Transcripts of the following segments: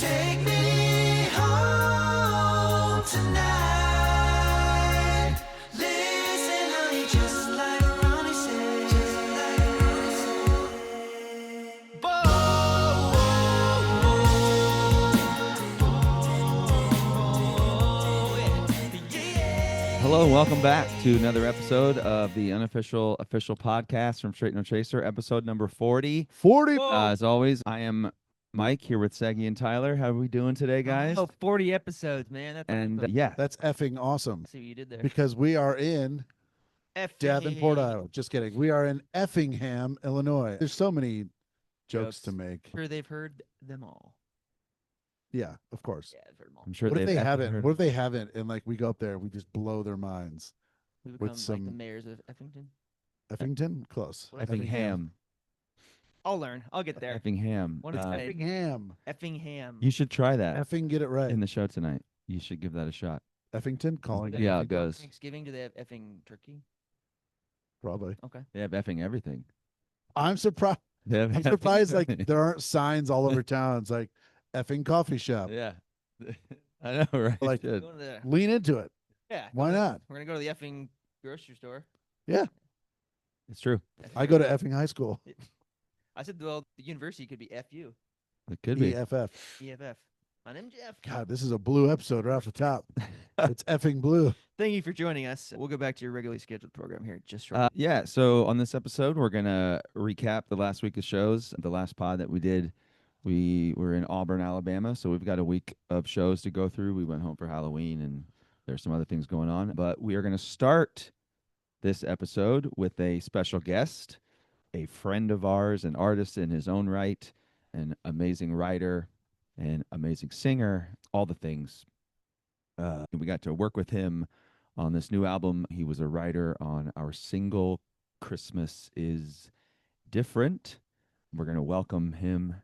Take me home tonight. Listen, honey, just like Ronnie said. Just like Ronnie said. Hello and welcome back to another episode of the unofficial official podcast from Straight No Chaser, episode number 40. 40. As always, I am Mike here with Seggy and Tyler. How are we doing today, guys? Oh, 40 episodes, man. That's And awesome. yeah, That's effing awesome See what you did there. because we are in Davenport, Iowa. Just kidding. We are in Effingham, Illinois. There's so many jokes to make. Sure, they've heard them all. Yeah, of course. Yeah, I've heard them all. I'm sure What if they've they effing haven't? heard What of if they haven't? And like we go up there, we just blow their minds. We become with like the some- mayors of Effington. Effington, close. Effingham. I'll learn. I'll get there. Effingham. One is Effingham. Effingham. You should try that Effing get it right. in the show tonight. You should give that a shot. Effington calling. Yeah, it Effingham? goes. Thanksgiving, do they have effing turkey? Probably. Okay. They have effing everything. I'm surprised. They have I'm effing surprised. Like everything. there aren't signs all over town. It's like effing coffee shop. Yeah. I know, right? Like- Should. Going to the, Lean into it. yeah. Why not? We're going to go to the effing grocery store. It's true. I go to effing high school. I said, well, the university could be FU. It could be. EFF. EFF. My name's Jeff. God, this is a blue episode right off the top. It's effing blue. Thank you for joining us. We'll go back to your regularly scheduled program here just shortly. Yeah, so on this episode, we're going to recap the last week of shows. The last pod that we did, we were in Auburn, Alabama, so we've got a week of shows to go through. We went home for Halloween, and there's some other things going on. But we are going to start this episode with a special guest, a friend of ours, an artist in his own right, an amazing writer, an amazing singer, all the things. We got to work with him on this new album. He was a writer on our single Christmas is Different. We're going to welcome him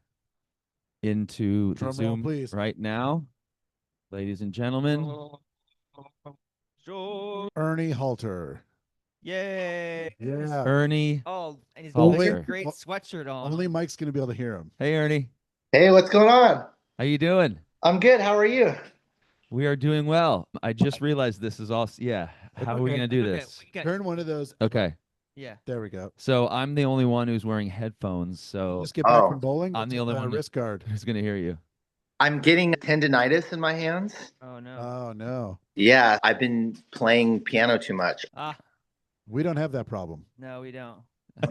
into the Drum roll, Zoom please. right now. Ladies and gentlemen, Ernie Halter. Yay. Yeah. Ernie. Oh, and he's Oh, got wait. a great Well, sweatshirt on. Only Mike's going to be able to hear him. Hey, Ernie. Hey, what's going on? How you doing? I'm good. How are you? We are doing well. I just realized this is all. Yeah. How are we Okay. going to do Okay, this? we got- Turn one of those. Okay. yeah. There we go. So I'm the only one who's wearing headphones. So Just get back Oh. from bowling. I'm the only one that- Wrist guard. who's going to hear you? I'm getting tendonitis in my hands. Oh, no. Oh, no. Yeah, I've been playing piano too much. We don't have that problem. No, we don't.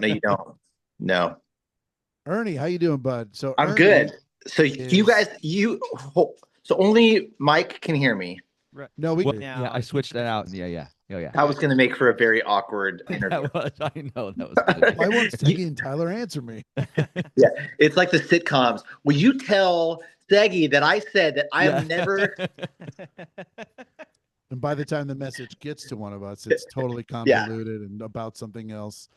No, you don't. No, Ernie, how you doing, bud? So I'm Ernie good. So you is- guys, so only Mike can hear me. No, we. Well, Now- yeah, I switched that out. Yeah. Oh, yeah. I was going to make for a very awkward interview. That was, I know that was. gonna be- Why won't Steggy and Tyler answer me? It's like the sitcoms. Will you tell Seggy that I said that I have Yeah. never? And by the time the message gets to one of us, it's totally convoluted and about something else.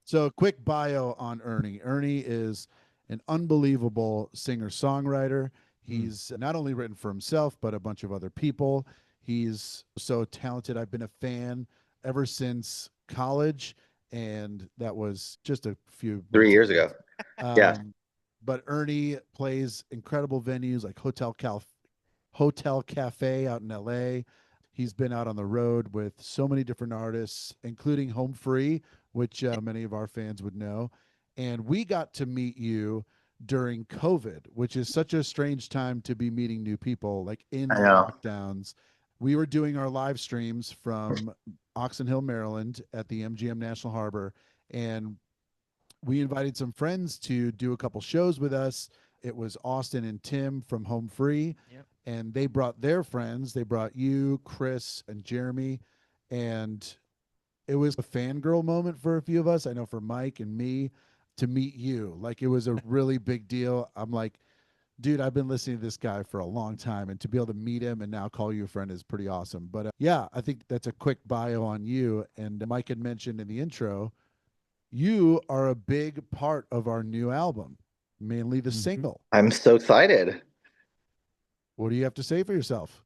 So, a quick bio on Ernie. Ernie is an unbelievable singer-songwriter. He's not only written for himself, but a bunch of other people. He's so talented. I've been a fan ever since college, and that was just a few 3 years ago. Yeah. But Ernie plays incredible venues like Hotel Cafe out in LA. He's been out on the road with so many different artists, including Home Free, which many of our fans would know. And we got to meet you during COVID, which is such a strange time to be meeting new people, like in the I know. lockdowns. We were doing our live streams from Oxon Hill, Maryland at the MGM National Harbor. And we invited some friends to do a couple shows with us. It was Austin and Tim from Home Free. Yep. And they brought their friends. They brought you, Chris, and Jeremy. And it was a fangirl moment for a few of us. I know for Mike and me to meet you. Like, it was a really big deal. I'm like, dude, I've been listening to this guy for a long time. And to be able to meet him and now call you a friend is pretty awesome. But yeah, I think that's a quick bio on you. And Mike had mentioned in the intro, you are a big part of our new album, mainly the single. I'm so excited. What do you have to say for yourself?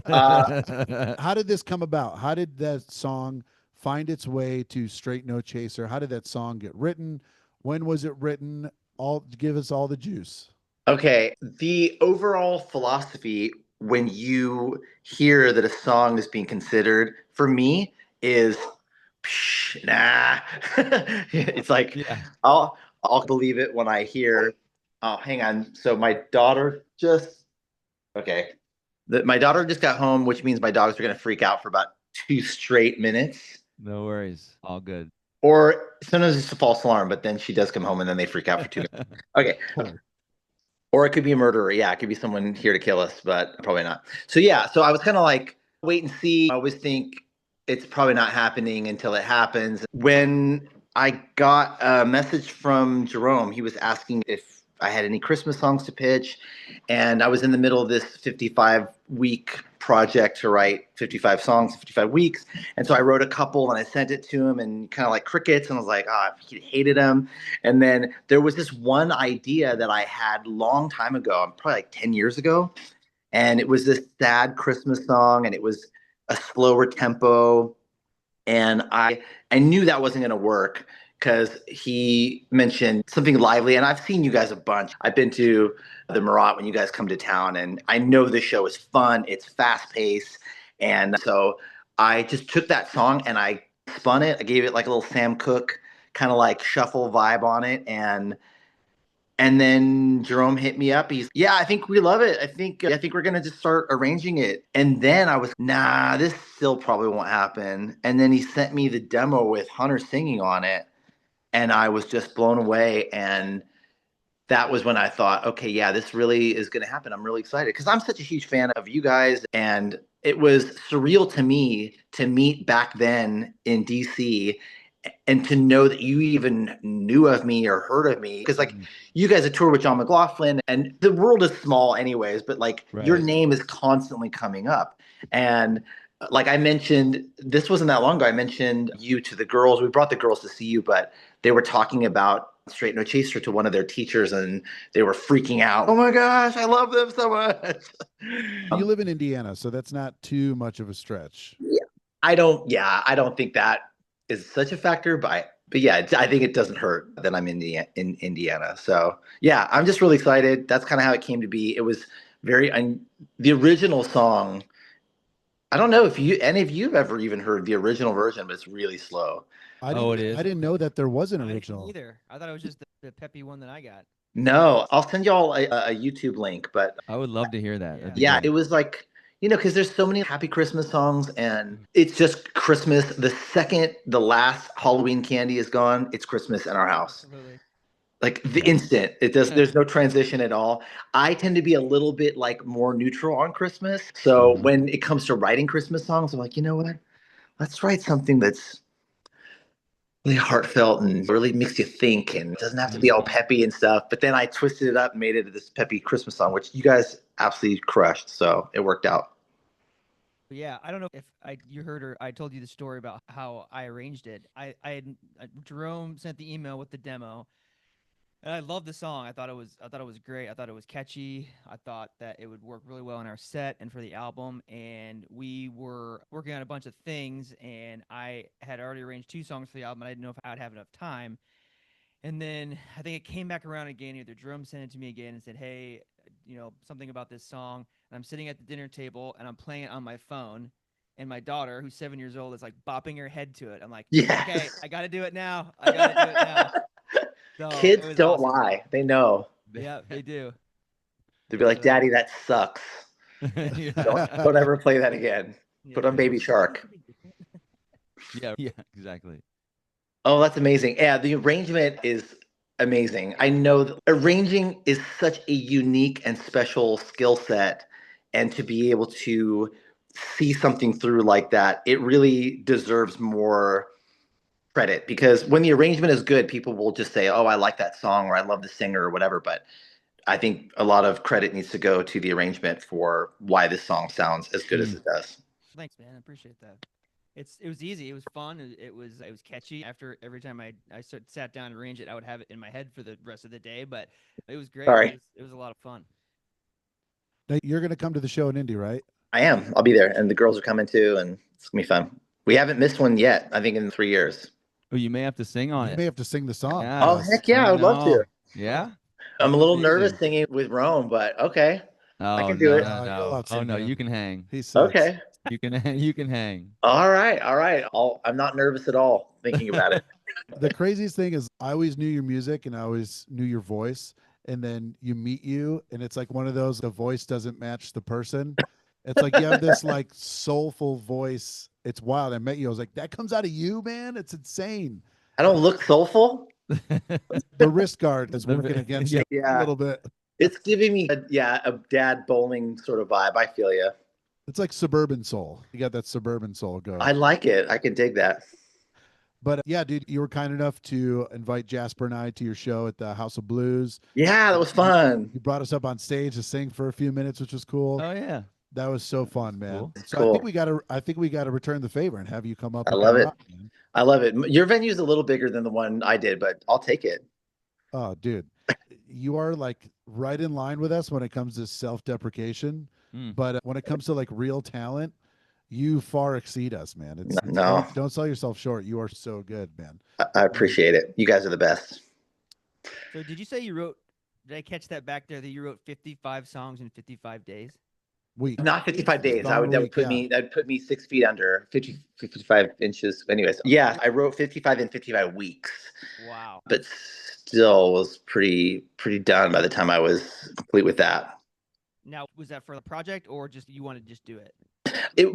Uh, How did this come about? How did that song find its way to Straight No Chaser? How did that song get written? When was it written? Give us all the juice. Okay, the overall philosophy when you hear that a song is being considered for me is psh, nah. It's like Yeah. I'll believe it when I hear. Oh, hang on. So my daughter just okay. My daughter just got home, which means my dogs are gonna freak out for about 2 straight minutes. No worries. All good. Or sometimes it's a false alarm, but then she does come home and then they freak out for 2 minutes. Okay. Oh, Or it could be a murderer. Yeah, it could be someone here to kill us, but probably not. So yeah, so I was kind of like, wait and see. I always think it's probably not happening until it happens. When I got a message from Jerome, he was asking if I had any Christmas songs to pitch. And I was in the middle of this 55-week project to write 55 songs in 55 weeks. And so I wrote a couple and I sent it to him and kind of like crickets. And I was like, oh, he hated them. And then there was this one idea that I had long time ago, probably like 10 years ago. And it was this sad Christmas song and it was a slower tempo. And I knew that wasn't going to work because he mentioned something lively. And I've seen you guys a bunch. I've been to the Murat when you guys come to town, and I know the show is fun. It's fast paced. And so I just took that song and I spun it. I gave it like a little Sam Cooke kind of like shuffle vibe on it. And then Jerome hit me up. Yeah, I think we love it. I think we're gonna just start arranging it. And then I was, nah, this still probably won't happen. And then he sent me the demo with Hunter singing on it, and I was just blown away. And that was when I thought, okay, yeah, this really is gonna happen. I'm really excited because I'm such a huge fan of you guys, and it was surreal to me to meet back then in DC and to know that you even knew of me or heard of me because like you guys had toured with John McLaughlin and the world is small anyways, but like your Right. name is constantly coming up. And like I mentioned, this wasn't that long ago, I mentioned you to the girls. We brought the girls to see you, but they were talking about Straight No Chaser to one of their teachers and they were freaking out. Oh my gosh, I love them so much. you live in Indiana, so that's not too much of a stretch. I don't think that is such a factor, but yeah, I think it doesn't hurt that I'm in Indiana. So yeah, I'm just really excited. That's kind of how it came to be. It was the original song. I don't know if any of you have ever even heard the original version, but it's really slow. Oh, it is? I didn't know that there was an I didn't original. either. I thought it was just the peppy one that I got. No, I'll send y'all a YouTube link, but I would love to hear that. That'd be yeah, great. it was like, because there's so many happy Christmas songs and it's just Christmas. The second the last Halloween candy is gone, it's Christmas in our house. Absolutely. Like the Yeah. instant. There's no transition at all. I tend to be a little bit like more neutral on Christmas. So Mhm. when it comes to writing Christmas songs, I'm like, you know what? Let's write something that's really heartfelt and really makes you think and it doesn't have to be all peppy and stuff. But then I twisted it up and made it this peppy Christmas song, which you guys absolutely crushed. So it worked out. But yeah, I don't know if you heard or I told you the story about how I arranged it. Jerome sent the email with the demo, and I loved the song. I thought it was great. I thought it was catchy. I thought that it would work really well in our set and for the album. And we were working on a bunch of things, and I had already arranged 2 songs for the album. And I didn't know if I would have enough time. And then I think it came back around again. Either Jerome sent it to me again and said, "Hey, something about this song." And I'm sitting at the dinner table and I'm playing it on my phone. And my daughter, who's 7 years old, is like bopping her head to it. I'm like, Yes. okay, I got to do it now. I got to do it now. So Kids it was don't awesome. lie. They know. Yeah, they do. They'd be like, Daddy, that sucks. Yeah. Don't ever play that again. Put on Baby Shark. Yeah, exactly. Oh, that's amazing. Yeah, the arrangement is amazing. I know that arranging is such a unique and special skill set. And to be able to see something through like that, it really deserves more credit because when the arrangement is good, people will just say, oh, I like that song or I love the singer or whatever. But I think a lot of credit needs to go to the arrangement for why this song sounds as good as it does. Thanks, man. I appreciate that. It was easy. It was fun. It was catchy. After every time I sat down and arranged it, I would have it in my head for the rest of the day. But it was great. Sorry. It was a lot of fun. Now, you're going to come to the show in Indy, right? I am. I'll be there. And the girls are coming too. And it's going to be fun. We haven't missed one yet, I think in 3 years. Oh, you may have to sing on You it. may have to sing the song. Yeah. Oh, heck yeah. I would love to. Yeah. I'm a little nervous Amazing. singing with Rome, but okay. I Oh can do no, it. no, You'll no. Oh outsing no, him. you can hang. He sucks. Okay. You can hang. You can hang. All right. All right. I'm not nervous at all thinking about it. The craziest thing is I always knew your music and I always knew your voice. And then you meet you, and it's like one of those, the voice doesn't match the person. It's like you have this like soulful voice. It's wild. I met you. I was like, that comes out of you, man. It's insane. I don't look soulful. The wrist guard is The- working against yeah. you a Yeah. little bit. It's giving me a dad bowling sort of vibe. I feel you. It's like suburban soul. You got that suburban soul going. I like it. I can dig that. But yeah, dude, you were kind enough to invite Jasper and I to your show at the House of Blues. Yeah, that was fun. You brought us up on stage to sing for a few minutes, which was cool. Oh yeah. That was so fun, man. cool. So Cool. I think we gotta return the favor and have you come up. I and love it. rock, man. I love it. Your venue's a little bigger than the one I did, but I'll take it. Oh, dude, you are like right in line with us when it comes to self-deprecation, Mm. but when it comes to like real talent, you far exceed us, man. It's No. don't sell yourself short. You are so good, man. I appreciate it. You guys are the best. So did you say you wrote? Did I catch that back there? That you wrote 55 songs in 55 days? Week. Not 55 days. Gone a That would week, put yeah. me, that'd put me 6 feet under 55 inches. Anyways, yeah, I wrote 55 in 55 weeks, Wow. but still was pretty done by the time I was complete with that. Now, was that for the project or just you want to just do it?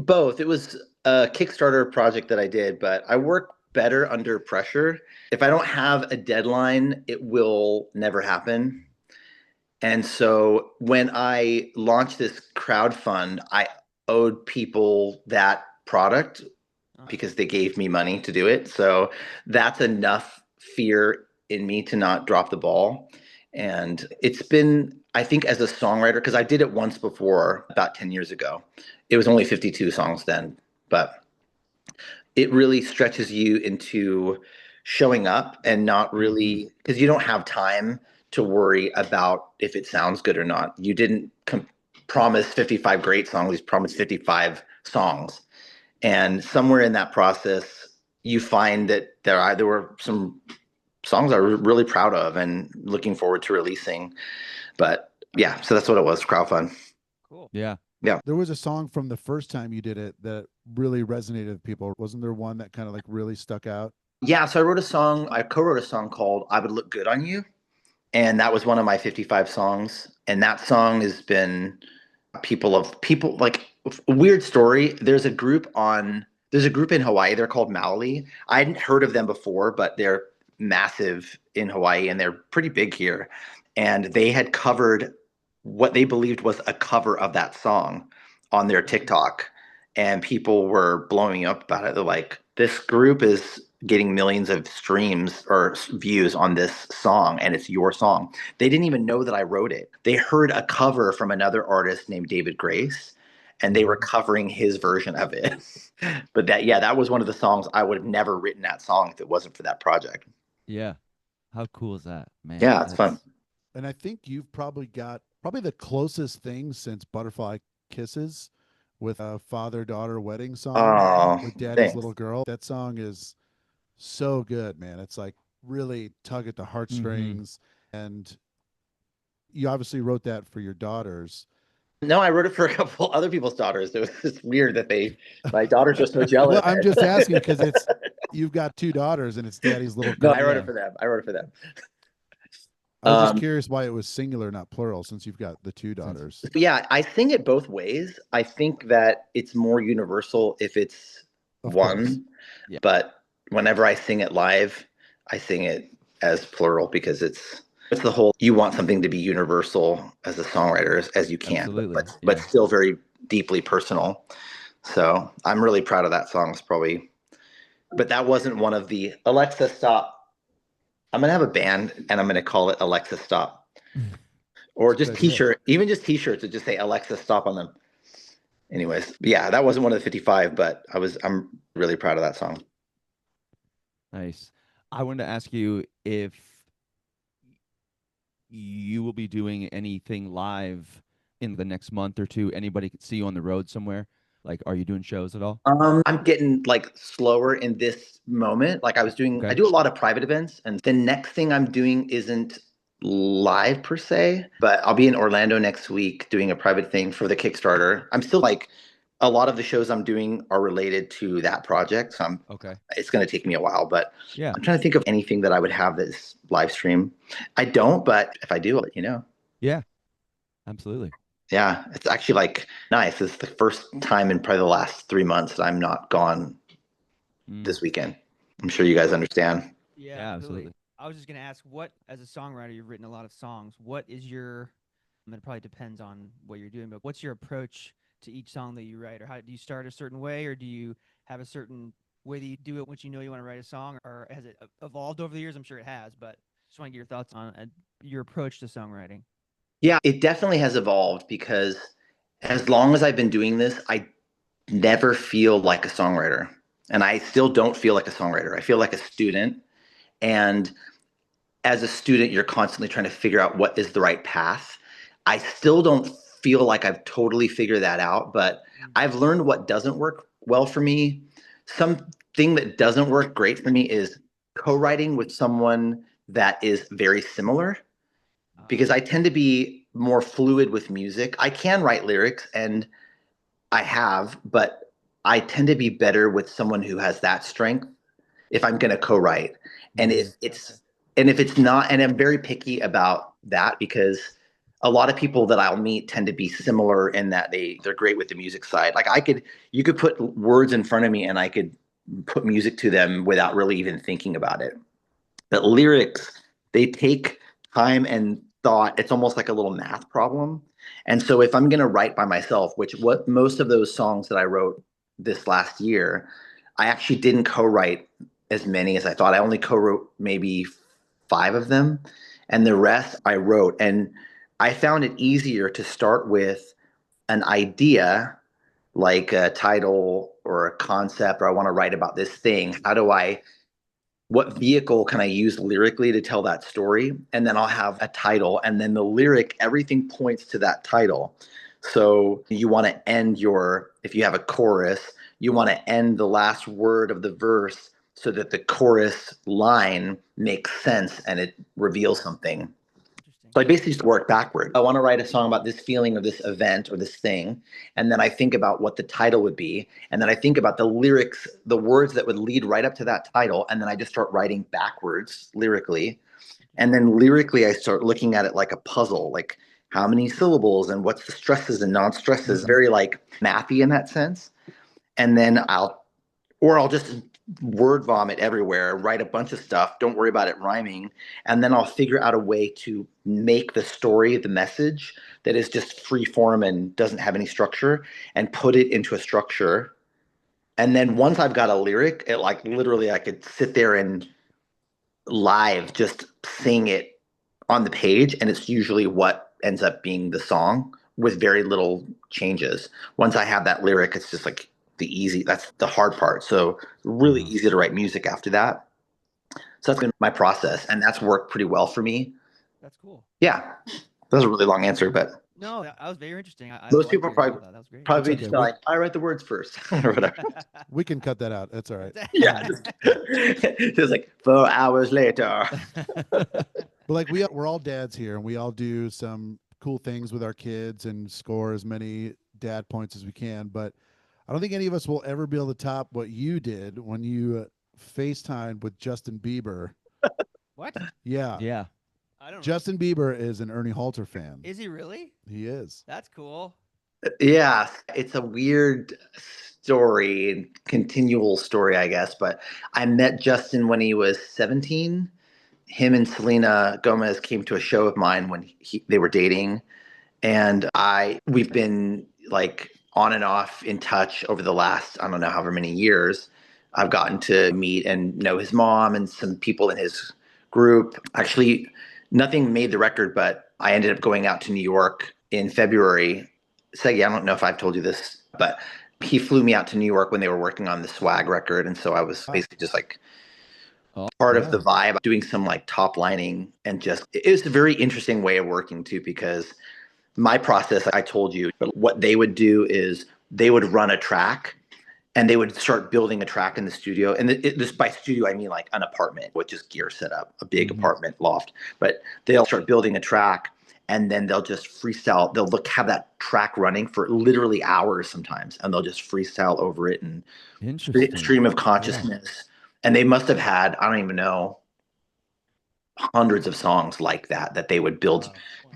Both. It was a Kickstarter project that I did, but I work better under pressure. If I don't have a deadline, it will never happen. And so when I launched this crowdfund, I owed people that product because they gave me money to do it. So that's enough fear in me to not drop the ball. And it's been, I think, as a songwriter, because I did it once before about 10 years ago. It was only 52 songs then, but it really stretches you into showing up and not really, because you don't have time to worry about if it sounds good or not. You didn't promise 55 great songs, you promised 55 songs. And somewhere in that process, you find that there were some songs I was really proud of and looking forward to releasing. But yeah, so that's what it was, crowdfund. Cool. Yeah. There was a song from the first time you did it that really resonated with people. Wasn't there one that kind of like really stuck out? Yeah, so I co-wrote a song called I Would Look Good on You. And that was one of my 55 songs. And that song has been people like, weird story. There's a group in Hawaii. They're called Maoli. I hadn't heard of them before, but they're massive in Hawaii and they're pretty big here. And they had covered what they believed was a cover of that song on their TikTok. And people were blowing up about it. They're like, this group is getting millions of streams or views on this song, and it's your song. They didn't even know that I wrote it. They heard a cover from another artist named David Grace, and they were covering his version of it. But that was one of the songs. I would have never written that song if it wasn't for that project. Yeah. How cool is that, man? Yeah, it's fun. And I think you've probably got the closest thing since Butterfly Kisses with a father-daughter wedding song Oh, with Daddy's thanks. Little Girl. That song is so good, man. It's like really tug at the heartstrings. And you obviously wrote that for your daughters. No, I wrote it for a couple other people's daughters. It was just weird that my daughters are so jealous. Well, I'm just asking because you've got two daughters and it's Daddy's Little No, Girl. I wrote it for them. I was just Um, curious why it was singular, not plural, since you've got the two daughters. But yeah, I sing it both ways. I think that it's more universal if it's Of one. course. Yeah. But whenever I sing it live, I sing it as plural because it's the whole, you want something to be universal as a songwriter as you can, Absolutely, but yeah. still very deeply personal. So I'm really proud of that song. But that wasn't one of the Alexa Stop. I'm going to have a band and I'm going to call it Alexa Stop. Or just Good idea. t-shirt, even just t-shirts that just say Alexa Stop on them. Anyways, yeah, that wasn't one of the 55, but I'm really proud of that song. Nice. I wanted to ask you if you will be doing anything live in the next month or two. Anybody could see you on the road somewhere? Like, are you doing shows at all? I'm getting like slower in this moment. Like I do a lot of private events, and the next thing I'm doing isn't live per se, but I'll be in Orlando next week doing a private thing for the Kickstarter. I'm still like, a lot of the shows I'm doing are related to that project. So Okay. it's going to take me a while, but Yeah. I'm trying to think of anything that I would have this live stream. I don't, but if I do, I'll let you know. Yeah. Absolutely. Yeah, it's actually like nice. It's the first time in probably the last 3 months that I'm not gone this weekend. I'm sure you guys understand. Yeah, Yeah, absolutely. absolutely. I was just gonna ask, what, as a songwriter, you've written a lot of songs. What is your? I mean, it probably depends on what you're doing, but what's your approach to each song that you write, or how do you start a certain way, or do you have a certain way that you do it once you know you want to write a song, or has it evolved over the years? I'm sure it has, but just want to get your thoughts on your approach to songwriting. Yeah, it definitely has evolved because as long as I've been doing this, I never feel like a songwriter. And I still don't feel like a songwriter. I feel like a student. And as a student, you're constantly trying to figure out what is the right path. I still don't feel like I've totally figured that out, but I've learned what doesn't work well for me. Something that doesn't work great for me is co-writing with someone that is very similar, because I tend to be more fluid with music. I can write lyrics and I have, but I tend to be better with someone who has that strength if I'm going to co-write. And if it's and if it's not, and I'm very picky about that because a lot of people that I'll meet tend to be similar in that they're great with the music side. Like you could put words in front of me and I could put music to them without really even thinking about it. But lyrics, they take time and thought. It's almost like a little math problem. And so if I'm going to write by myself, which what most of those songs that I wrote this last year, I actually didn't co-write as many as I thought. I only co-wrote maybe 5 of them, and the rest I wrote. And I found it easier to start with an idea, like a title or a concept, or I want to write about this thing. What vehicle can I use lyrically to tell that story? And then I'll have a title, and then the lyric, everything points to that title. So you want to if you have a chorus, you want to end the last word of the verse so that the chorus line makes sense and it reveals something. So I basically just work backward. I want to write a song about this feeling or this event or this thing. And then I think about what the title would be. And then I think about the lyrics, the words that would lead right up to that title. And then I just start writing backwards lyrically. And then lyrically, I start looking at it like a puzzle, like how many syllables and what's the stresses and non-stresses, very like mathy in that sense. And then I'll just word vomit everywhere, write a bunch of stuff, don't worry about it rhyming, and then I'll figure out a way to make the story, the message that is just free form and doesn't have any structure, and put it into a structure. And then once I've got a lyric, it like literally I could sit there and live just sing it on the page, and it's usually what ends up being the song with very little changes. Once I have that lyric, it's just like that's the hard part. So really easy to write music after that. So that's been my process, and that's worked pretty well for me. That's cool. Yeah, that was a really long answer, but No, that was very interesting. I most liked people hearing all probably that. That was great. probably It's just okay. like, I write the words first or whatever. We can cut that out. That's all right. Yeah, just like 4 hours later. But like we're all dads here, and we all do some cool things with our kids and score as many dad points as we can. But I don't think any of us will ever be able to top what you did when you FaceTimed with Justin Bieber. What? Yeah. Yeah. I don't know. Justin Bieber is an Ernie Halter fan. Is he really? He is. That's cool. Yeah, it's a weird story, continual story, I guess. But I met Justin when he was 17. Him and Selena Gomez came to a show of mine when they were dating, and we've been like on and off in touch over the last, I don't know, however many years. I've gotten to meet and know his mom and some people in his group. Actually, nothing made the record, but I ended up going out to New York in February. Segi, I don't know if I've told you this, but he flew me out to New York when they were working on the Swag record. And so I was basically just like part of the vibe, doing some like top lining, and just, it was a very interesting way of working too, because my process, I told you, but what they would do is they would run a track and they would start building a track in the studio. And this by studio, I mean like an apartment with just gear set up, a big apartment loft. But they'll start building a track, and then they'll just freestyle. They'll have that track running for literally hours sometimes, and they'll just freestyle over it and Interesting. stream of consciousness. And they must have had, I don't even know, hundreds of songs like that they would build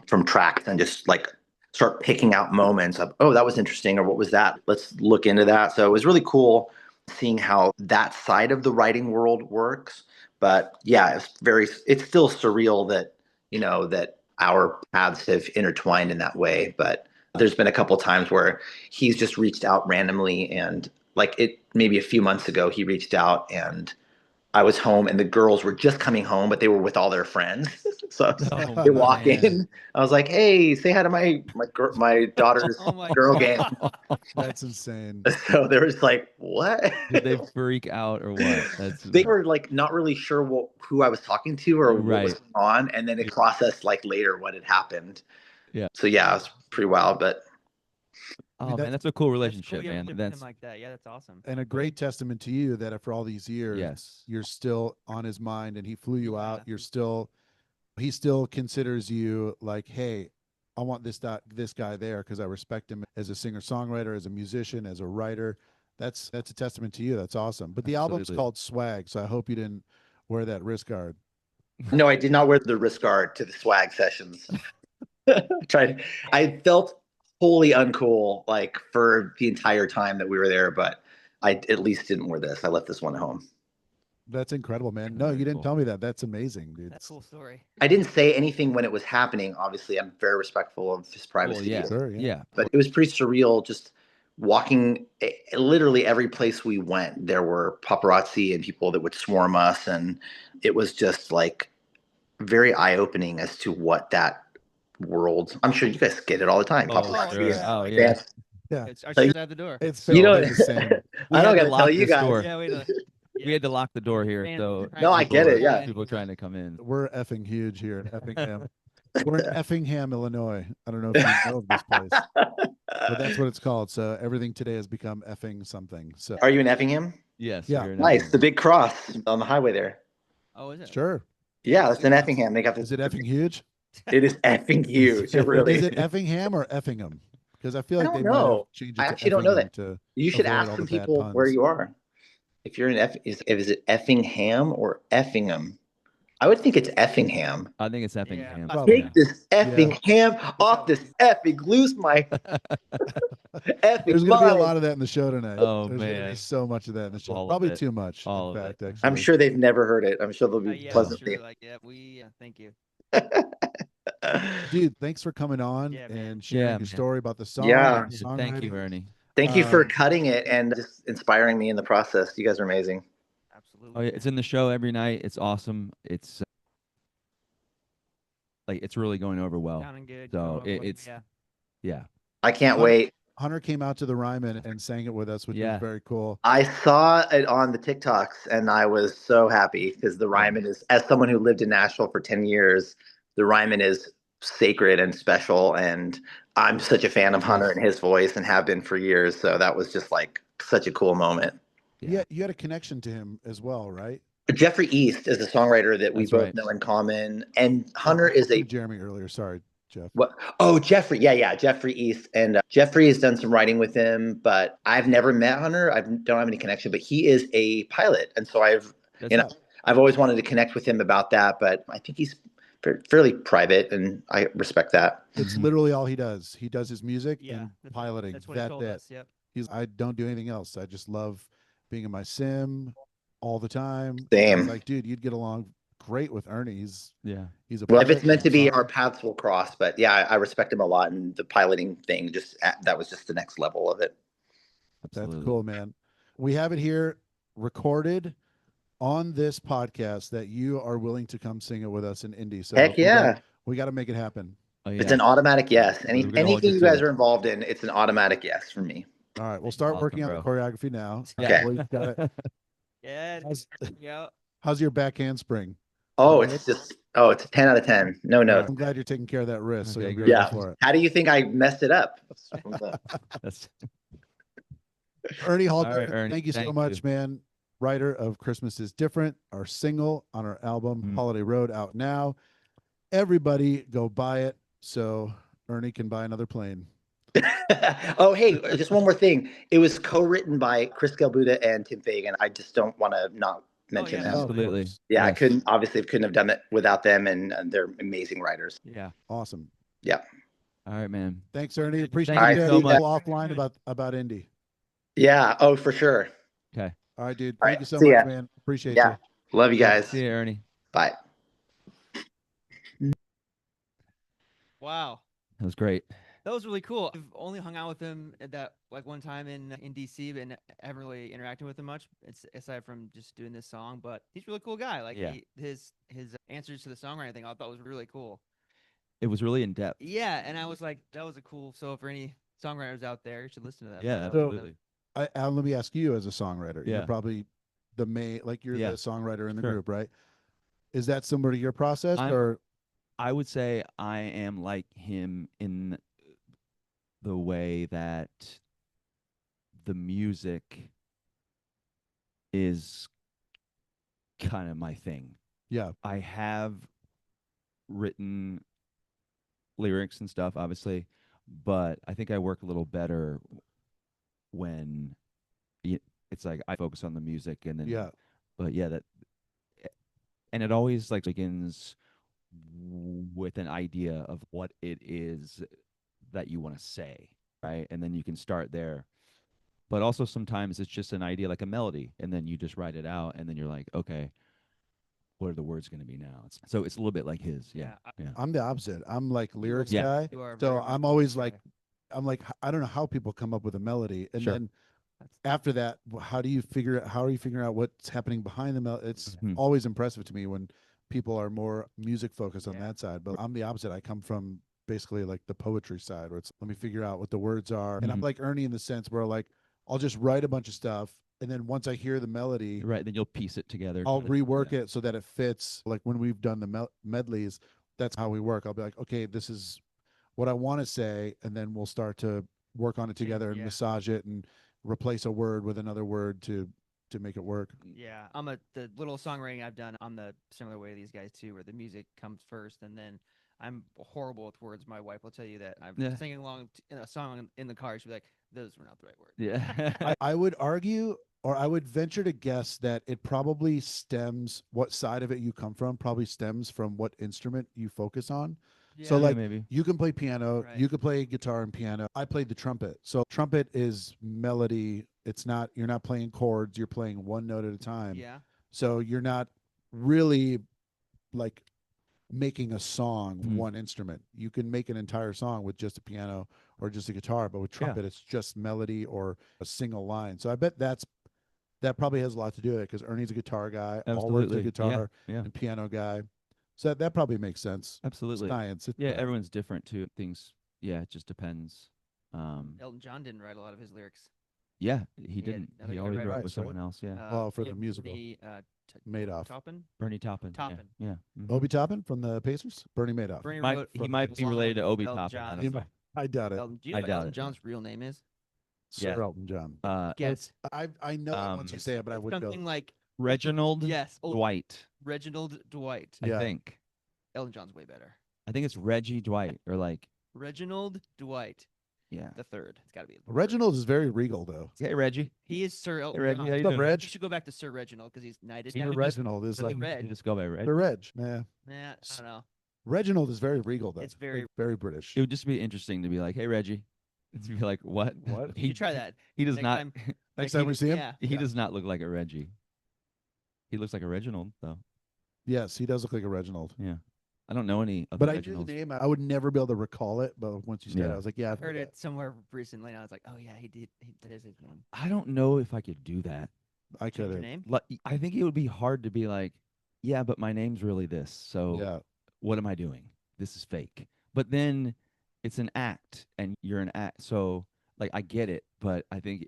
from tracks and just like start picking out moments of, oh, that was interesting, or what was that? Let's look into that. So it was really cool seeing how that side of the writing world works. But yeah, it's still surreal that, that our paths have intertwined in that way. But there's been a couple times where he's just reached out randomly, and like maybe a few months ago, he reached out and I was home and the girls were just coming home, but they were with all their friends. So they walk in. I was like, "Hey, say hi to my daughter's Oh my girl God. game." That's insane. So there was like, "What?" Did they freak out or what? They were like not really sure who I was talking to or what was Right. going on, and then it processed like later what had happened. Yeah. So yeah, it was pretty wild, but Oh man, that's a cool That's relationship, cool you have a man. relationship with That's him like that. Yeah, that's awesome. And a great testament to you that after all these years, yes. you're still on his mind and he flew you out. Yeah. He still considers you like, hey, I want this guy there because I respect him as a singer-songwriter, as a musician, as a writer. That's a testament to you. That's awesome. But the album's Absolutely. called Swag, so I hope you didn't wear that wrist guard. no, I did not wear the wrist guard to the swag sessions. I felt wholly uncool like for the entire time that we were there, but I at least didn't wear this. I left this one at home. That's incredible, man. No, Very you didn't cool. tell me that. That's amazing, dude. That's a cool story. I didn't say anything when it was happening. Obviously, I'm very respectful of his privacy. Well, yeah. Sure, Yeah. But it was pretty surreal just walking literally every place we went. There were paparazzi and people that would swarm us. And it was just like very eye-opening as to what that world, I'm sure you guys get it all the time. Oh, Paparazzi. sure. and Oh, yeah. fans. Yeah. It's our So shirt's out the door. It's You know, the same. I don't had to gotta lock tell you this guys. door. Yeah, We had to lock the door here, Fans so trying No, I get it, yeah. people trying to come in. We're effing huge here in Effingham. We're in Effingham, Illinois. I don't know if you know of this place, but that's what it's called. So everything today has become effing something. So Are you in Effingham? Yes. Yeah. you're in Nice. Effingham. The big cross on the highway there. Oh, is it? sure. Yeah, that's in Effingham. They got this. Is it effing huge? It is effing huge. It really Is it Effingham or Effingham? Because I feel like don't they might have know. changed it I to actually don't know Effingham that. to You should avoid ask all some the bad people where puns. you are. If you're in is it Effingham or Effingham? I would think it's Effingham. I think it's Yeah. Effingham. Probably. Take this effing ham off this effing lose my effing There's going to be a mind. lot of that in the show tonight. Oh, There's going to be man. so much of that in the show. All of Probably it. too much. All in of fact, it. actually. I'm sure they've never heard it. I'm sure they'll be Yeah, pleasantly. sure. Like, yeah, thank you. Dude, thanks for coming on Yeah, man. and sharing Yeah, your man. story about the song. Yeah. and Thank you, songwriting. Ernie. Thank you for Um, cutting it and just inspiring me in the process. You guys are amazing. Absolutely. Oh, yeah, it's in the show every night. It's awesome. It's like it's really going over well. Sounding good. So going over well. it's Yeah. yeah. I can't Hunter- wait. Hunter came out to the Ryman and sang it with us, which Yeah. was very cool. I saw it on the TikToks and I was so happy because the Ryman is, as someone who lived in Nashville for 10 years, the Ryman is sacred and special. And I'm such a fan of Hunter and his voice and have been for years. So that was just like such a cool moment. Yeah, you had a connection to him as well, right? Jeffrey East is a songwriter that we That's both right. know in common. And Hunter is I a said Jeremy earlier. Sorry, Jeff. What? Oh, Jeffrey. Yeah. Jeffrey East. And Jeffrey has done some writing with him, but I've never met Hunter. I don't have any connection, but he is a pilot. And so I've always wanted to connect with him about that, but I think he's fairly private and I respect that. It's literally all he does. He does his music Yeah. and That's piloting. That's what he told us. Yep. I don't do anything else. I just love being in my sim all the time. Same. He's like, dude, you'd get along great with Ernie. He's a Well, if pilot, it's meant to be, he's our paths will cross. But yeah, I respect him a lot. And the piloting thing, that was just the next level of it. That's Absolutely. cool, man. We have it here recorded on this podcast that you are willing to come sing it with us in Indy. So Heck yeah. we got to make it happen. Oh, yeah. It's an automatic yes. We're gonna hold Anything you you to guys it. are involved in, it's an automatic yes from me. All right, we'll start Awesome, working on the bro. choreography now. Okay. We've got it. Yeah. How's, Yeah. how's your back handspring? Oh, it's a 10 out of 10. No notes. I'm glad you're taking care of that wrist. So Okay, you'll be good. ready Yeah. for it. How do you think I messed it up? That's Ernie Halter, right, Ernie, thank you so thank much, you. man. Writer of Christmas is Different, our single on our album Mhm. Holiday Road, out now. Everybody go buy it so Ernie can buy another plane. Oh, hey, just one more thing. It was co-written by Chris Galbuta and Tim Fagan. I just don't want to not mention yeah. them. Oh, of Absolutely. course. Yeah, I Yes. couldn't have done it without them, and they're amazing writers. Yeah. Awesome. Yeah. All right, man. Thanks, Ernie. Thank Appreciate you it. so We'll much. go offline about Indy. Yeah. Oh, for sure. Okay. All right, dude. All Thank right, you so see much, ya. man. Appreciate Yeah. you. Love you guys. See you, Ernie. Bye. Wow. That was great. That was really cool. I've only hung out with him at that like one time in DC, but haven't really interacted with him much. It's aside from just doing this song, but he's a really cool guy. Like Yeah. his answers to the songwriting thing, I thought was really cool. It was really in depth. Yeah, and I was like, that was a cool. So for any songwriters out there, you should listen to that. Yeah, That was- absolutely. Al, let me ask you as a songwriter. You're Yeah. probably the main, like you're Yeah. the songwriter in the Sure. group, right? Is that similar to your process, I'm- or I would say I am like him in the way that the music is kind of my thing. yeah, I have written lyrics and stuff, obviously, but I think I work a little better when it's like I focus on the music and then yeah, but yeah, that and it always like begins with an idea of what it is that you want to say, right? And then you can start there. But also sometimes it's just an idea like a melody and then you just write it out and then you're like, okay, what are the words going to be now? So it's a little bit like his. Yeah. Yeah. I'm the opposite. I'm like lyrics Yeah. guy. You are So very much I'm a always lyrics like, I'm like, I don't know how people come up with a melody, and Sure. then That's- after that, how do you figure out? How are you figuring out what's happening behind the melody? It's Mhm. always impressive to me when people are more music focused on Yeah. that side. But I'm the opposite. I come from basically like the poetry side, where it's let me figure out what the words are, and I'm Mhm. like Ernie in the sense where like I'll just write a bunch of stuff, and then once I hear the melody, Right. Then you'll piece it together. I'll rework Yeah. it so that it fits. Like when we've done the medleys, that's how we work. I'll be like, okay, this is what I want to say, and then we'll start to work on it together and yeah. massage it and replace a word with another word to make it work. Yeah, the little songwriting I've done. I'm the similar way to these guys too, where the music comes first, and then I'm horrible with words. My wife will tell you that. I'm Yeah. singing along in a song in the car. She'll be like, "Those were not the right words." Yeah. I would argue, or I would venture to guess that it probably stems, what side of it you come from probably stems from what instrument you focus on. So Yeah. like maybe. you can play piano, Right. you could play guitar and piano. I played the trumpet. So trumpet is melody. It's not, you're not playing chords, you're playing one note at a time. Yeah. So you're not really like making a song with Mhm. one instrument. You can make an entire song with just a piano or just a guitar, but with Yeah. trumpet, it's just melody or a single line. So I bet that probably has a lot to do with it because Ernie's a guitar guy, Allward's a Absolutely. guitar Yeah. and piano guy. So that probably makes sense. Absolutely. Science. Yeah, everyone's different too. Things, yeah, it just depends. Elton John didn't write a lot of his lyrics. Yeah, he had didn't. another He guy always write wrote it. with someone else. Yeah, Oh, for the musical. Madoff. Toppin. Bernie Taupin. Yeah, Toppin. Yeah. Mhm. Obi Toppin from the Pacers? Bernie Madoff. Bernie Might- wrote he for might be Elton related to Obi Elton Toppin. I John. don't He know. might- I doubt it. Do you know I what doubt Elton it. John's real name is? Sir Yeah. Elton John. Guess. I know it once you say it, but I would go. Something like Reginald yes, Dwight. Reginald Dwight. Yeah. I think. Elton John's way better. I think it's Reggie Dwight or like Reginald Dwight yeah. the third. It's got to be the third. Reginald is very regal though. Hey Reggie. He is Sir Elton Reggie, John. how you What's up, doing? Reg? You should go back to Sir Reginald because he's knighted. Sir now. Reginald is Really like Reg. You just go by Reg. the Reg. Yeah. Nah, I don't know. Reginald is very regal though. It's very- Like, very British. It would just be interesting to be like, "Hey Reggie," to be like, "What? What? You should try that. He does Next not. time- Next he time we d- see him? Yeah. He Yeah. does not look like a Reggie. He looks like a Reginald, though. Yes, he does look like a Reginald. Yeah, I don't know any other But I knew the Reginalds. name. I would never be able to recall it. But once you said it, Yeah. I was like, yeah, I've heard it somewhere recently, and I was like, oh yeah, he did. That is his name. I don't know if I could do that. I Change your could. name. Like, I think it would be hard to be like, yeah, but my name's really this. So Yeah. what am I doing? This is fake. But then it's an act, and you're an act. So like, I get it, but I think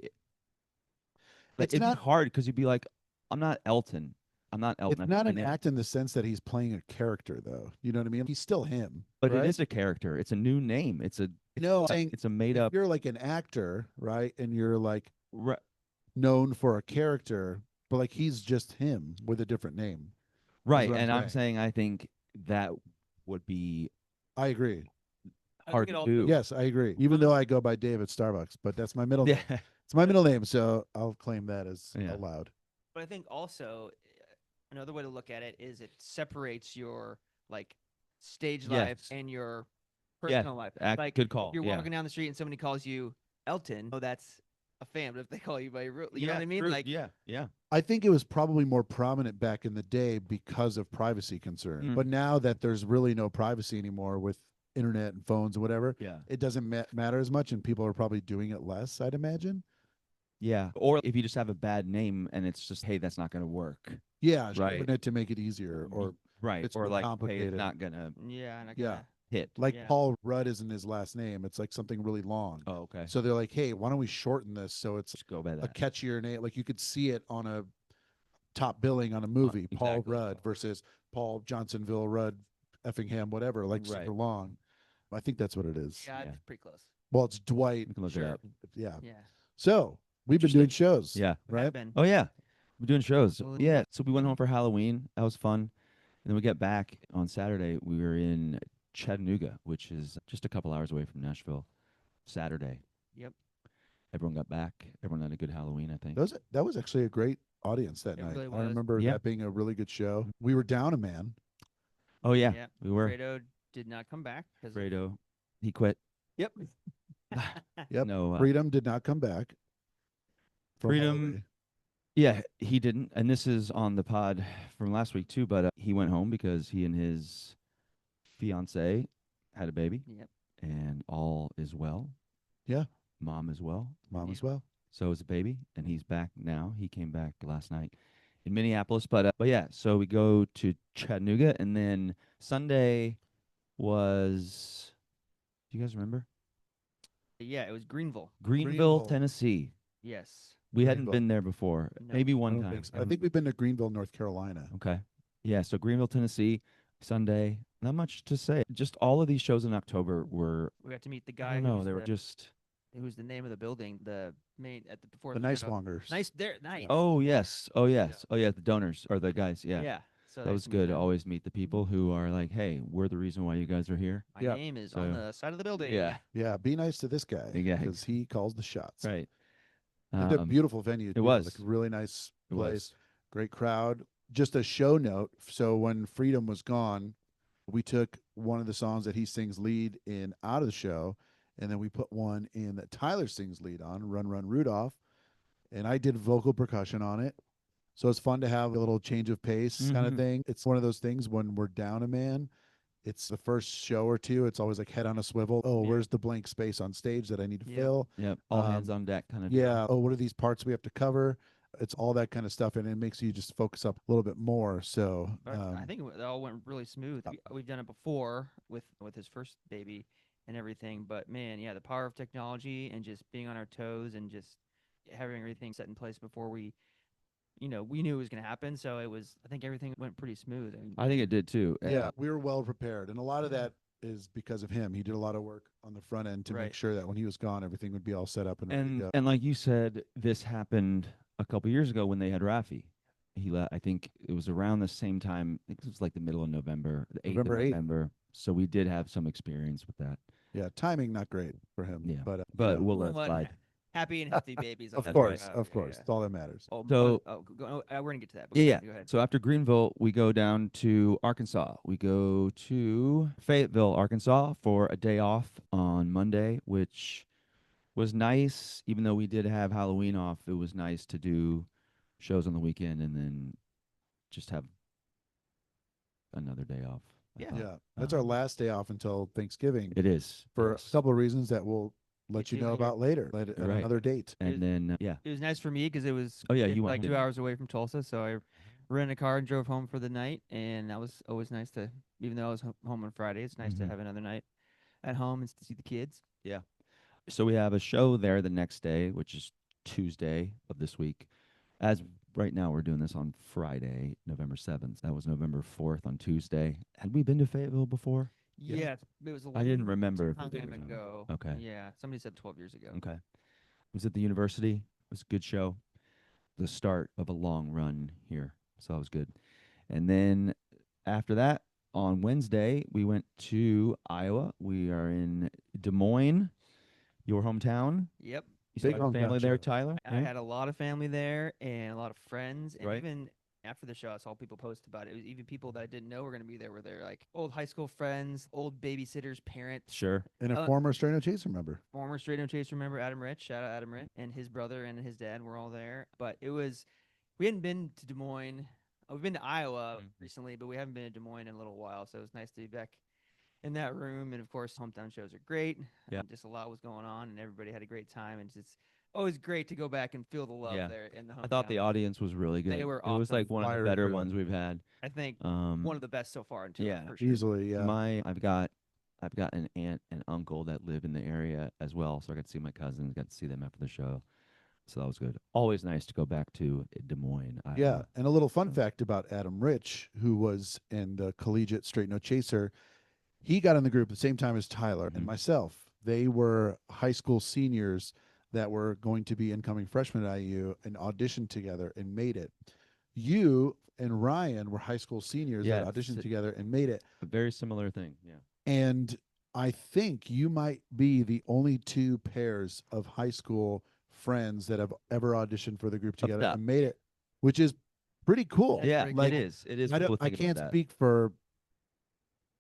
like, It's it'd not- be hard because you'd be like, I'm not Elton. I'm not Elton. It's I not put an my name- act in the sense that he's playing a character, though. You know what I mean? He's still him. but right? it is a character. It's a new name. It's a No, I'm saying it's a made if up. you're like an actor, right? And you're like, known for a character, but like he's just him with a different name. Right, what I'm and I'm saying. saying I think that would be I agree. I hard think it to also, do. Yes, I agree. Even though I go by Dave at Starbucks, but that's my middle name. Yeah. It's my middle name, so I'll claim that as Yeah. allowed. but I think also another way to look at it is it separates your like stage life Yes. and your Yeah, personal life. Like good call. if you're Yeah. walking down the street and somebody calls you Elton, oh, that's a fan. But if they call you by your real, you know what I mean? true. Like, yeah. I think it was probably more prominent back in the day because of privacy concern. Mm. But now that there's really no privacy anymore with internet and phones and whatever, Yeah. it doesn't matter as much, and people are probably doing it less, I'd imagine. Yeah. Or if you just have a bad name and it's just, hey, that's not going to work. Yeah, Right. shorten it to make it easier, or Right. it's or more like, hey, complicated. it's not going to yeah, and I Yeah. gotta, hit. like Yeah. Paul Rudd isn't his last name. It's like something really long. Oh, okay. So they're like, hey, why don't we shorten this so it's Just go by a that. catchier name? Like you could see it on a top billing on a movie, Paul exactly. Rudd versus Paul Johnsonville Rudd, Effingham, whatever, like Right. super long. I think that's what it is. yeah, Yeah. it's pretty close. Well, it's Dwight. You can look Sure. it up. Yeah. Yeah, So we've been doing shows. Yeah. we have Right. been. Oh, yeah. We're doing shows. Well, Yeah. So we went home for Halloween. That was fun. And then we get back on Saturday. We were in Chattanooga, which is just a couple hours away from Nashville. Saturday. Yep. Everyone got back. Everyone had a good Halloween, I think. That was actually a great audience that It night. really I was. remember Yeah. that being a really good show. We were down a man. Oh, yeah. Yep. We were. Fredo did not come back because Fredo. He quit. Yep. Yep. No. Freedom did not come back. from Freedom- Holiday. Yeah, he didn't. And this is on the pod from last week, too. But he went home because he and his fiance had a baby. Yep. And all is well. Yeah. Mom as well. Mom Yeah. as well. So is a baby, and he's back now. He came back last night in Minneapolis, but yeah. So we go to Chattanooga, and then Sunday was. Do you guys remember Yeah, it was Greenville. Greenville, Greenville. Tennessee? Yes. We hadn't Greenville. been there before. No. Maybe I one don't time. think so. I think we've been to Greenville, North Carolina. Okay. Yeah. So Greenville, Tennessee, Sunday. Not much to say. Just all of these shows in October were. We got to meet the I guy. don't know. who's They were the- just. Who's the name of the building? The main at the before The the Nice show. Wongers. Nice. There. Nice. Oh yes. Oh yes. Oh yeah. The donors or the guys. Yeah. Yeah. So That nice was to meet good. them. Always meet the people who are like, hey, we're the reason why you guys are here. My Yeah. name is So- on the side of the building. Yeah. Yeah, be nice to this guy. Yeah, because he calls the shots. Right. And a beautiful venue. Too. was. like a really nice It place. was. Great crowd. Just a show note. So when Freedom was gone, we took one of the songs that he sings lead in out of the show, and then we put one in that Tyler sings lead on, Run Run Rudolph, and I did vocal percussion on it. So it's fun to have a little change of pace kind of Mhm. thing. It's one of those things when we're down a man. It's the first show or two. It's always like head on a swivel. Oh, Yeah. where's the blank space on stage that I need to Yep. fill? Yep. All hands on deck kind of. deal. Yeah. Oh, what are these parts we have to cover? It's all that kind of stuff, and it makes you just focus up a little bit more. So But I think it all went really smooth. We've done it before with his first baby and everything, but man, yeah, the power of technology and just being on our toes and just having everything set in place before we knew it was going to happen. So I think everything went pretty smooth. I think it did too. yeah, we were well prepared, and a lot of that is because of him. He did a lot of work on the front end to make Right. sure that when he was gone, everything would be all set up and ready to And go. and like you said, this happened a couple years ago when they had Rafi. I think it was around the same time. I think it was like the middle of November, the 8th November of 8th. November. So we did have some experience with that. Yeah, timing not great for him. Yeah. but But you know, we'll let it What- slide. Happy and healthy babies. of That's course, right. of course, it's all that matters. Oh, So- we're gonna get to that. But Yeah, Go ahead. So after Greenville, we go down to Arkansas. We go to Fayetteville, Arkansas for a day off on Monday, which was nice. Even though we did have Halloween off, it was nice to do shows on the weekend and then just have another day off. I Yeah. thought. Yeah, that's our last day off until Thanksgiving It is. for yes. a couple of reasons that we'll let Get you you know later. about later at Right. another date. And then, yeah. It was nice for me because it was Oh, yeah, you went like home. 2 hours away from Tulsa, so I rented a car and drove home for the night, and that was always nice to. Even though I was home on Friday, it's nice to Mhm. have another night at home and to see the kids. So we have a show there the next day, which is Tuesday of this week. As right now, we're doing this on Friday, November 7th. That was November 4th on Tuesday. Had we been to Fayetteville before? Yeah. Yeah, it was. I didn't remember. if Long we time were- ago. Okay. Yeah, somebody said 12 years ago. Okay. It was at the university. It was a good show. the start of a long run here. So that was good. And then after that, on Wednesday, we went to Iowa. We are in Des Moines, your hometown. Yep. You still Big have family hometown there, show. Tyler? I had a lot of family there and a lot of friends, and Right. even after the show, I saw people post about it. It was even people that I didn't know were going to be there. Were there like old high school friends, old babysitters, parents, Sure. And a Uh, former Straight No Chaser member. former Straight No Chaser member Adam Rich. Shout out Adam Rich and his brother and his dad were all there. But we hadn't been to Des Moines. We've been to Iowa recently, but we haven't been to Des Moines in a little while. So it was nice to be back in that room. And of course, hometown shows are great. Yeah. Just a lot was going on, and everybody had a great time. And it's always great to go back and feel the love Yeah. there in the hometown. I thought the audience was really good. They were It was like awesome. one of the Fiery better good. ones we've had. I think Um, one of the best so far until yeah, for sure. Easily, yeah. I've got an aunt and uncle that live in the area as well, so I got to see my cousins, got to see them after the show. So that was good. Always nice to go back to Des Moines, Iowa. Yeah, and a little fun So- fact about Adam Rich, who was in the collegiate Straight No Chaser, he got in the group at the same time as Tyler and Mhm. myself. They were high school seniors that were going to be incoming freshmen at IU and auditioned together and made it. You and Ryan were high school seniors Yeah, that auditioned si- together and made it. A very similar thing. Yeah. And I think you might be the only two pairs of high school friends that have ever auditioned for the group together that. and made it, which is pretty cool. That's Yeah, pretty like, it is. It is. I cool don't. to I think can't about that. speak for.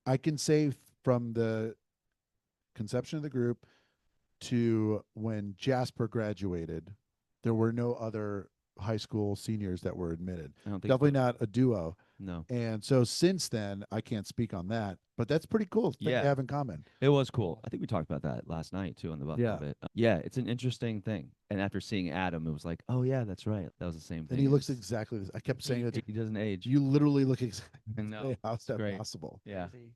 I can say from the conception of the group to when Jasper graduated, there were no other high school seniors that were admitted. I don't think Definitely not a duo. No, And so since then, I can't speak on that, but that's pretty cool thing Yeah. to have in common. it was cool. I think we talked about that last night too on the bus a Yeah. little bit. Yeah, it's an interesting thing. And after seeing Adam, it was like, oh yeah, that's right. That was the same thing. And he looks as- exactly this. I kept saying that to He doesn't age. you. Literally look exactly. I know. Hey, how's that great. possible? Yeah. Crazy.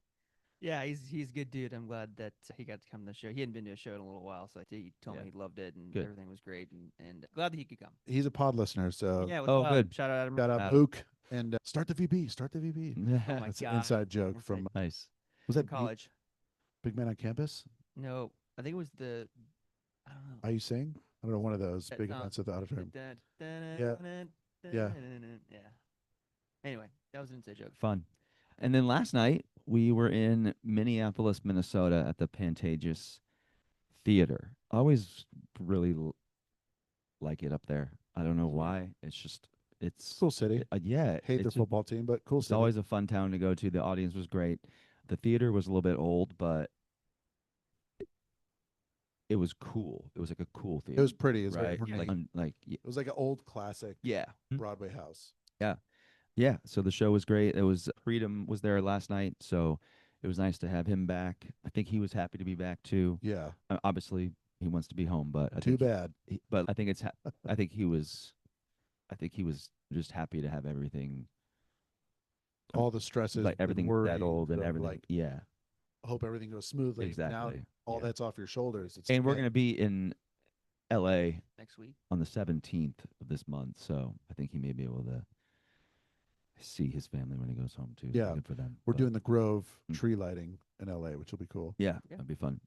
Yeah, he's a good dude. I'm glad that he got to come to the show. He hadn't been to a show in a little while, so he told Yeah. me he loved it and Good. everything was great, and glad that he could come. He's a pod listener, so Yeah, what's Oh, up? good. Shout out Adam. shout out Adam. Mook and start the VP. Start the VP. Oh my That's an God. inside joke Inside from Nice. was from that college. Big Man on Campus? No, I think it was the. I don't know. Are you saying? I don't know, one of those That big song. events at the auditorium. Yeah. Yeah. Yeah. Anyway, that was an inside joke. Fun. And then last night we were in Minneapolis, Minnesota at the Pantages Theater. I always really like it up there. I don't know why. It's just it's Cool city. yeah. Hate it's their a- football team, but cool It's city. always a fun town to go to. The audience was great. The theater was a little bit old, but it was cool. It was like a cool theater. It was pretty. It was very right. pretty. Like It was like an old classic yeah. Broadway house. Yeah, so the show was great. It was Freedom was there last night, so it was nice to have him back. I think he was happy to be back too. Yeah. Obviously, he wants to be home, but I Too think bad. but I think it's I think he was just happy to have everything All the stresses, like the everything worries settled and of, everything. Like, yeah, hope everything goes smoothly. Now exactly. all Yeah. that's off your shoulders. It's And we're good. going to be in L.A. Next week. on the 17th of this month, so I think he may be able to see his family when he goes home too. so Yeah. good for them. We're But- doing the Grove Mm. tree lighting in LA, which will be cool. Yeah, Yeah. that'd be fun.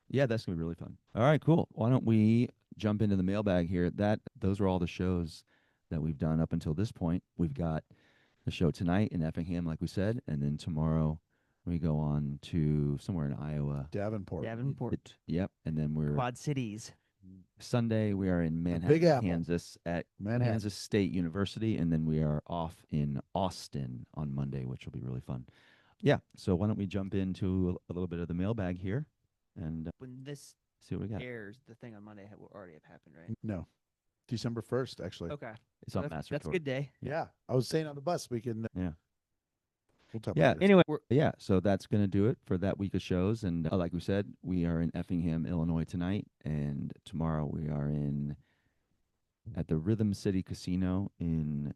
Yeah, that's gonna be really fun. All right, cool. Why don't we jump into the mailbag here? Those are all the shows that we've done up until this point. We've got the show tonight in Effingham, like we said, and then tomorrow we go on to somewhere in Iowa. Davenport. Davenport. Yep, and then we're Quad Cities. Sunday we are in Big Manhattan, Apple. Kansas at Manhattan. Kansas State University, and then we are off in Austin on Monday, which will be really fun. Yeah, so why don't we jump into a little bit of the mailbag here and When this see what we got. airs, the thing on Monday will already have happened, right? No. December 1st, actually. Okay. It's on That's Master a Tour. good day. Yeah. I was saying on the bus we can Yeah. we'll talk Yeah, about this. Anyway, we're Yeah, so that's going to do it for that week of shows. And like we said, we are in Effingham, Illinois tonight. And tomorrow we are at the Rhythm City Casino in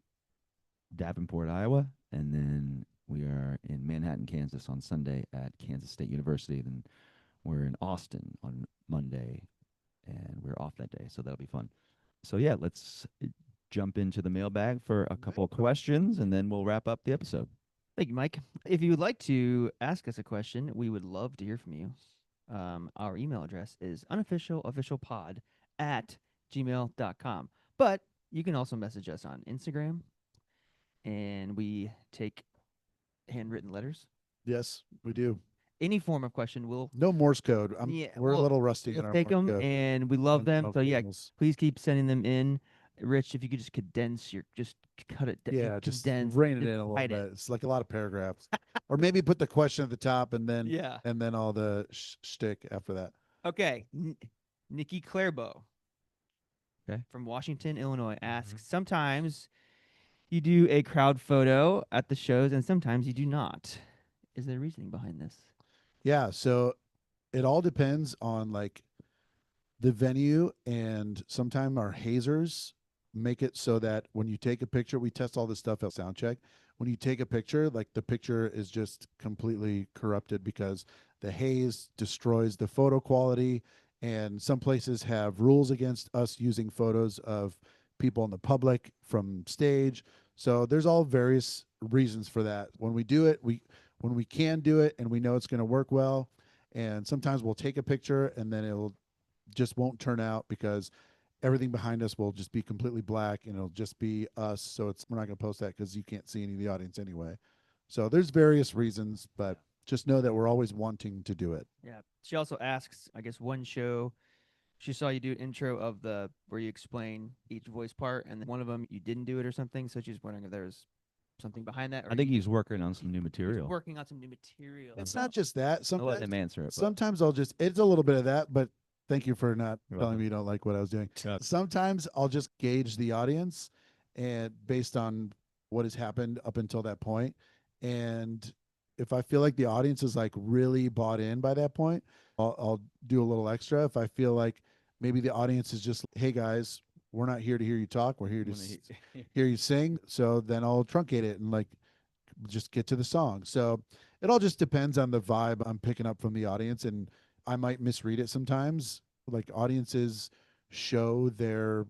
Davenport, Iowa. And then we are in Manhattan, Kansas on Sunday at Kansas State University. Then we're in Austin on Monday. And we're off that day. So that'll be fun. So yeah, let's jump into the mailbag for a couple of questions. And then we'll wrap up the episode. Thank you, Mike. If you would like to ask us a question, we would love to hear from you. Our email address is unofficialofficialpod@gmail.com. But You can also message us on Instagram, and we take handwritten letters. Yes, we do. Any form of question, we'll No Morse code. Yeah, We're a well, little rusty in we'll our take Morse them, code. and we love them. Oh, So yeah, goodness. please keep sending them in. Rich, if you could just condense your, just cut it. Yeah, just condense, rein it just in a little write bit. it. It's like a lot of paragraphs, or maybe put the question at the top and then Yeah. all the shtick after that. Okay. Nikki Clairbo. Okay. From Washington, Illinois asks, sometimes you do a crowd photo at the shows and sometimes you do not. Is there reasoning behind this? Yeah, so it all depends on like the venue, and sometimes our hazers make it so that when you take a picture, we test all this stuff at sound check. When you take a picture, like the picture is just completely corrupted because the haze destroys the photo quality. And some places have rules against us using photos of people in the public from stage. So there's all various reasons for that. When we do it, when we can do it and we know it's going to work well, and sometimes we'll take a picture and then it'll just won't turn out because everything behind us will just be completely black and it'll just be us. So we're not going to post that because you can't see any of the audience anyway. So there's various reasons, but just know that we're always wanting to do it. Yeah. She also asks, I guess one show she saw you do an intro of where you explain each voice part, and then one of them you didn't do it or something. So she's wondering if there's something behind that. Or I think you he's working on some new he's material. working on some new material. It's not just that. I'll let Sometimes, him answer it. but- sometimes it's a little bit of that, but thank you for not You're telling welcome. me you don't like what I was doing. Yeah. Sometimes I'll just gauge the audience and based on what has happened up until that point. And if I feel like the audience is like really bought in by that point, I'll do a little extra. If I feel like maybe the audience is just, hey guys, we're not here to hear you talk. We're here to hear you sing. So then I'll truncate it and like just get to the song. So it all just depends on the vibe I'm picking up from the audience. And I might misread it sometimes. Like audiences show their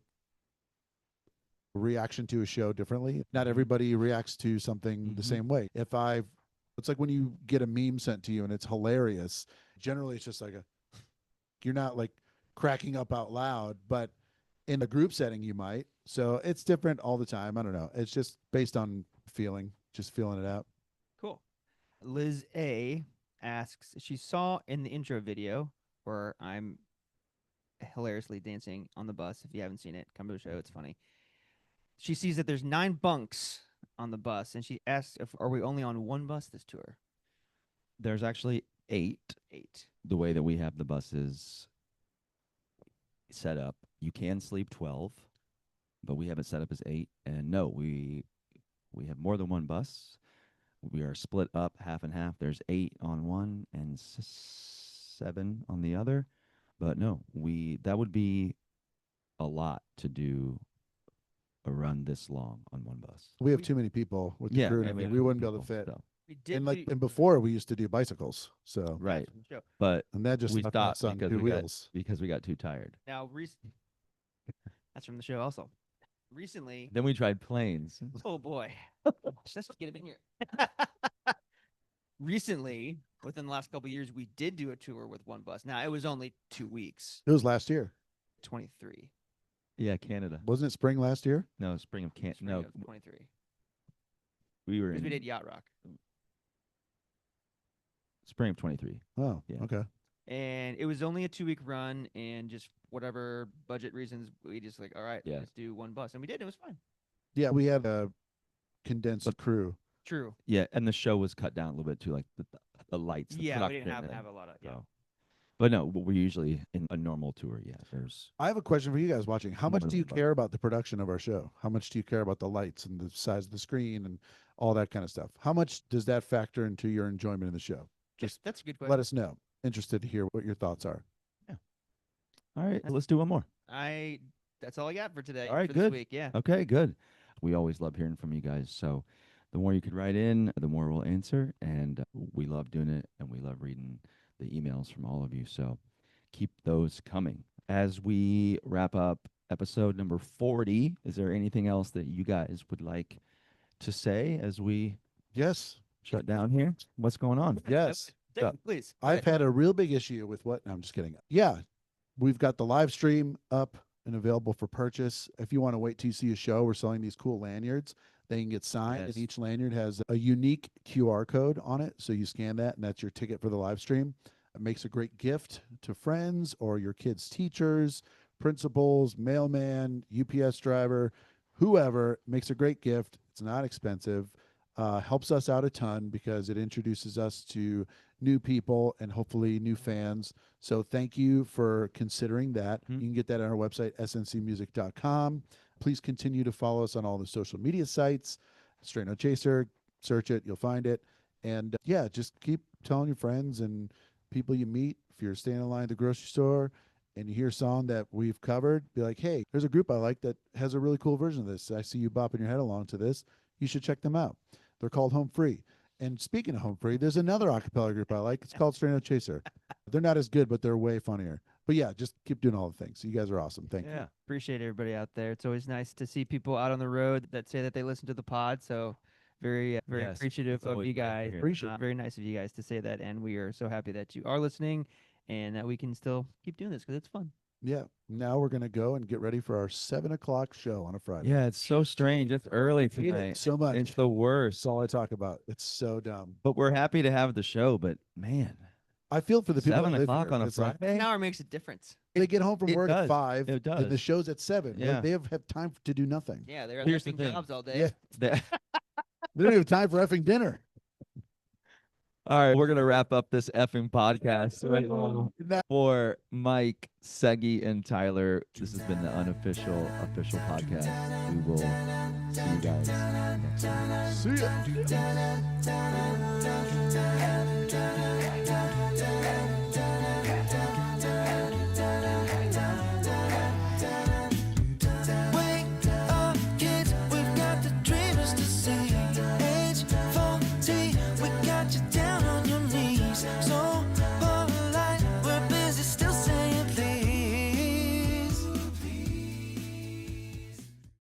reaction to a show differently. Not everybody reacts to something the same way. It's like when you get a meme sent to you and it's hilarious. Generally, it's just like you're not like cracking up out loud, but in a group setting, you might. So it's different all the time. I don't know. It's just based on feeling, just feeling it out. Cool. Liz A asks, she saw in the intro video where I'm hilariously dancing on the bus. If you haven't seen it, come to the show. It's funny. She sees that there's 9 bunks on the bus, and she asks, are we only on one bus this tour? There's actually 8. 8. The way that we have the buses set up, you can sleep 12, but we have it set up as 8. And no, we have more than one bus. We are split up half and half. There's 8 on one and 7 on the other. But no, that would be a lot to do a run this long on one bus. We have too many people with the crew and and everything. have We other wouldn't be able to people, fit. so- We did And before we used to do bicycles. So Right. from the show. But and that just we left stopped us on because 2 we got- wheels. because we got too tired. Now, that's from the show also. Recently, Then we tried planes. oh boy, let's just get him in here. Recently, within the last couple of years, we did do a tour with one bus. Now, it was only 2 weeks, It was last year. 23. Yeah, Canada. Wasn't it spring last year? No, spring of Spring no, of 23. we were Because in we did Yacht Rock. spring of 23. Oh, Yeah. okay. And it was only a 2-week run, and just whatever budget reasons, we just like, all right, Yeah. let's do one bus. And we did. It was fine. Yeah, we had a condensed crew. True. Yeah, and the show was cut down a little bit too, like the lights. The Yeah, we production didn't and- have a lot of, yeah. so. But no, we're usually in a normal tour. Yeah, there's I have a question for you guys watching. How much More do you than care about the production of our show? How much do you care about the lights and the size of the screen and all that kind of stuff? How much does that factor into your enjoyment of the show? Just That's a good question. let us know. Interested to hear what your thoughts are. all right. Let's do one more. That's all I got for today. All right, for good. This week. Yeah. Okay, good. We always love hearing from you guys. So the more you could write in, the more we'll answer. And we love doing it, and we love reading the emails from all of you. So keep those coming. As we wrap up episode number 40, is there anything else that you guys would like to say as we Yes. shut down here? What's going on? Yes. Dave, please. I've had a real big issue with what? No, I'm just kidding. Yeah. We've got the live stream up and available for purchase. If you want to wait till you see a show, we're selling these cool lanyards. They can get signed, Yes. and each lanyard has a unique QR code on it. So you scan that, and that's your ticket for the live stream. It makes a great gift to friends or your kids' teachers, principals, mailman, UPS driver, whoever. Makes a great gift. It's not expensive. Helps us out a ton because it introduces us to new people and hopefully new fans. So thank you for considering that. Hmm. You can get that on our website, sncmusic.com. Please continue to follow us on all the social media sites. Straight No Chaser, search it, you'll find it. And yeah, just keep telling your friends and people you meet. If you're standing in line at the grocery store and you hear a song that we've covered, be like, hey, there's a group I like that has a really cool version of this. I see you bopping your head along to this. You should check them out. They're called Home Free. And speaking of Home Free, there's another acapella group I like. It's called Straight No Chaser. They're not as good, but they're way funnier. But yeah, just keep doing all the things. You guys are awesome. Thank you. Yeah. Appreciate everybody out there. It's always nice to see people out on the road that say that they listen to the pod. So very Yes, appreciative it's of always you nice to guys. hear. Appreciate it. Very nice of you guys to say that, and we are so happy that you are listening, and that we can still keep doing this because it's fun. Yeah. Now we're going to go and get ready for our 7:00 show on a Friday. Yeah, it's so strange. It's early I hate it tonight. so much. It's the worst. That's all I talk about. It's so dumb. But we're happy to have the show. But man, I feel for the people 7 that live o'clock here. on a It's like, Friday. An hour makes a difference. they get home from It work does. at 5. It And the does. show's at 7. Yeah. They have time to do nothing. Yeah, they're Here's the effing thing. jobs all day. Yeah. The- They don't have time for effing dinner. All right, we're gonna wrap up this effing podcast right now. Now- For Mike, Segi, and Tyler, this has been the unofficial official podcast. We will see you guys next time. See ya.